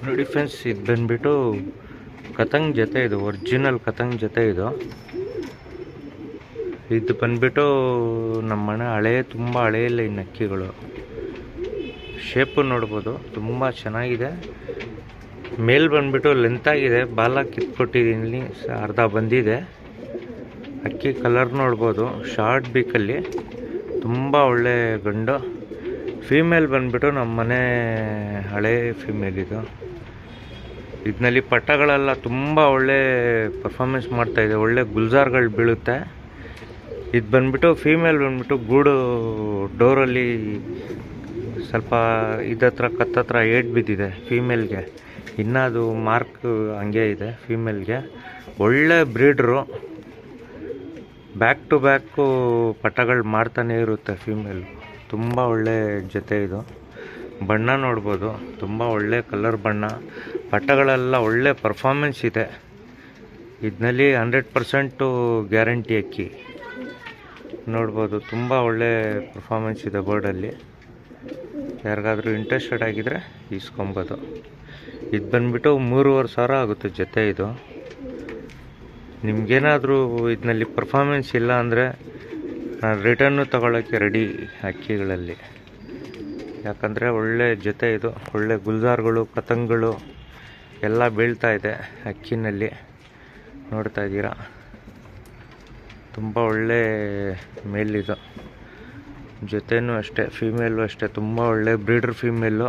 ನೋಡಿ ಫ್ರೆಂಡ್ಸ್, ಇದು ಬಂದ್ಬಿಟ್ಟು ಕತಂಗ್ ಜೊತೆ, ಇದು ಒರಿಜಿನಲ್ ಕತಂಗ್ ಜೊತೆ. ಇದು ಬಂದ್ಬಿಟ್ಟು ನಮ್ಮ ಮನೆ ತುಂಬ ಹಳೆಯ ಲೈನ್ ಅಕ್ಕಿಗಳು. ಶೇಪು ನೋಡ್ಬೋದು, ತುಂಬ ಚೆನ್ನಾಗಿದೆ. ಮೇಲ್ ಬಂದ್ಬಿಟ್ಟು ಲೆಂತ್ ಆಗಿದೆ, ಬಾಲ ಕಿತ್ಕೊಟ್ಟಿದ್ದೀನಿ, ಅರ್ಧ ಬಂದಿದೆ. ಅಕ್ಕಿ ಕಲರ್ ನೋಡ್ಬೋದು, ಶಾರ್ಟ್ ಬೀಕಲ್ಲಿ, ತುಂಬ ಒಳ್ಳೆ ಗಂಡು. ಫೀಮೇಲ್ ಬಂದ್ಬಿಟ್ಟು ನಮ್ಮ ಮನೆ ಹಳೆ ಫೀಮೇಲ್. ಇದರಲ್ಲಿ ಪಟ್ಟಗಳೆಲ್ಲ ತುಂಬ ಒಳ್ಳೆ ಪರ್ಫಾರ್ಮೆನ್ಸ್ ಮಾಡ್ತಾಯಿದೆ, ಒಳ್ಳೆ ಗುಲ್ಜಾರ್ಗಳು ಬೀಳುತ್ತೆ. ಇದು ಬಂದ್ಬಿಟ್ಟು ಫೀಮೇಲ್ ಬಂದ್ಬಿಟ್ಟು ಗೂಡು ಡೋರಲ್ಲಿ ಸ್ವಲ್ಪ ಇದತ್ರ ಕತ್ತತ್ರ ಏಟ್ ಬಿದ್ದಿದೆ ಫೀಮೇಲ್ಗೆ. ಇನ್ನೂ ಅದು ಮಾರ್ಕ್ ಹಂಗೆ ಇದೆ ಫೀಮೇಲ್ಗೆ. ಒಳ್ಳೆ ಬ್ರೀಡ್ರು, ಬ್ಯಾಕ್ ಟು ಬ್ಯಾಕು ಪಟ್ಟಗಳು ಮಾಡ್ತಾನೆ ಇರುತ್ತೆ ಫೀಮೇಲ್. ತುಂಬ ಒಳ್ಳೆ ಜೊತೆ ಇದು. ಬಣ್ಣ ನೋಡ್ಬೋದು, ತುಂಬ ಒಳ್ಳೆ ಕಲರ್ ಬಣ್ಣ. ಪಟ್ಟಗಳೆಲ್ಲ ಒಳ್ಳೆ ಪರ್ಫಾರ್ಮೆನ್ಸ್ ಇದೆ. ಇದರಲ್ಲಿ 100% ಗ್ಯಾರಂಟಿ ಅಕ್ಕಿ ನೋಡ್ಬೋದು. ತುಂಬ ಒಳ್ಳೆ ಪರ್ಫಾರ್ಮೆನ್ಸ್ ಇದೆ ಬೋರ್ಡಲ್ಲಿ. ಯಾರಿಗಾದ್ರೂ ಇಂಟ್ರೆಸ್ಟೆಡ್ ಆಗಿದ್ರೆ ಇಸ್ಕೊಬೋದು. ಇದು ಬಂದ್ಬಿಟ್ಟು 3,500 ಆಗುತ್ತೆ ಜೊತೆ. ಇದು ನಿಮಗೇನಾದರೂ ಇದರಲ್ಲಿ ಪರ್ಫಾರ್ಮೆನ್ಸ್ ಇಲ್ಲ ಅಂದರೆ ನಾನು ರಿಟರ್ನು ತಗೊಳ್ಳೋಕ್ಕೆ ರೆಡಿ ಅಕ್ಕಿಗಳಲ್ಲಿ. ಯಾಕಂದರೆ ಒಳ್ಳೆ ಜೊತೆ ಇದು, ಒಳ್ಳೆ ಗುಲ್ಜಾರ್ಗಳು ಕತಂಗಳು ಎಲ್ಲ ಬೀಳ್ತಾ ಇದೆ ಅಕ್ಕಿನಲ್ಲಿ, ನೋಡ್ತಾ ಇದ್ದೀರಾ. ತುಂಬ ಒಳ್ಳೆ ಮೇಲಿದು. ಜೊತೆನೂ ಅಷ್ಟೇ, ಫೀಮೇಲು ಅಷ್ಟೇ, ತುಂಬ ಒಳ್ಳೆ ಬ್ರೀಡರ್ ಫೀಮೇಲು.